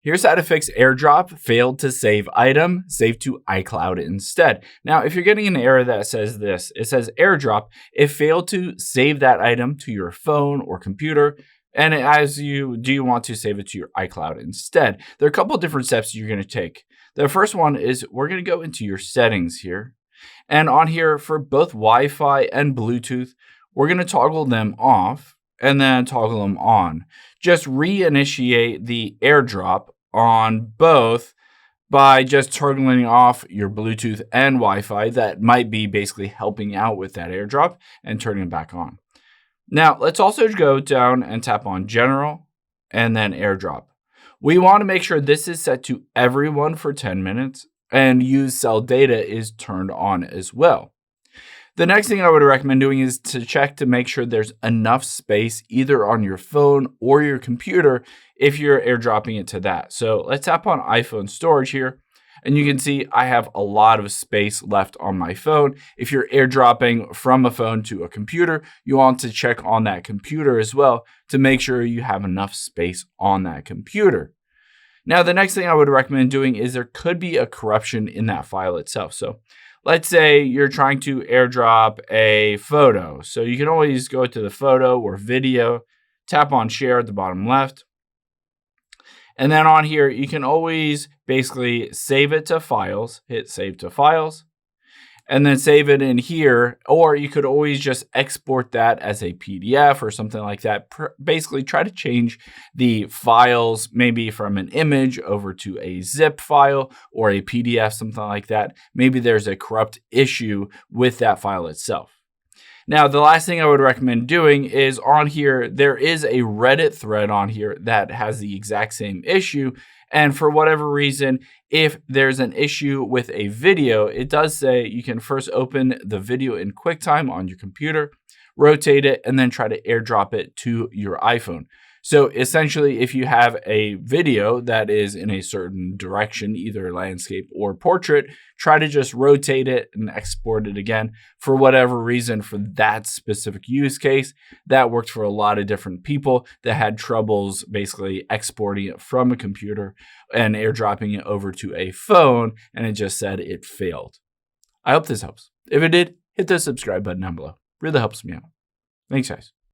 Here's how to fix AirDrop failed to save item, save to iCloud instead. Now, if you're getting an error that says this, it says AirDrop, it failed to save that item to your phone or computer, and do you want to save it to your iCloud instead? There are a couple of different steps you're going to take. The first one is we're going to go into your settings here. And on here for both Wi-Fi and Bluetooth, we're going to toggle them off and then toggle them on. Just reinitiate the AirDrop on both by just toggling off your Bluetooth and Wi-Fi. That might be basically helping out with that AirDrop and turning it back on. Now, let's also go down and tap on General and then AirDrop. We want to make sure this is set to everyone for 10 minutes and use cell data is turned on as well. The next thing I would recommend doing is to check to make sure there's enough space either on your phone or your computer if you're airdropping it to that. So let's tap on iPhone storage here, and you can see I have a lot of space left on my phone. If you're airdropping from a phone to a computer, you want to check on that computer as well to make sure you have enough space on that computer. Now, the next thing I would recommend doing is there could be a corruption in that file itself. So let's say you're trying to airdrop a photo. So you can always go to the photo or video, tap on share at the bottom left. And then on here, you can always basically save it to files, hit save to files, and then save it in here. Or you could always just export that as a PDF or something like that. Basically try to change the files maybe from an image over to a zip file or a PDF, something like that. Maybe there's a corrupt issue with that file itself. Now, the last thing I would recommend doing is on here, there is a Reddit thread on here that has the exact same issue. And for whatever reason, if there's an issue with a video, it does say you can first open the video in QuickTime on your computer, rotate it, and then try to airdrop it to your iPhone. So essentially, if you have a video that is in a certain direction, either landscape or portrait, try to just rotate it and export it again. For whatever reason, for that specific use case, that worked for a lot of different people that had troubles basically exporting it from a computer and airdropping it over to a phone, and it just said it failed. I hope this helps. If it did, hit the subscribe button down below. Really helps me out. Thanks, guys.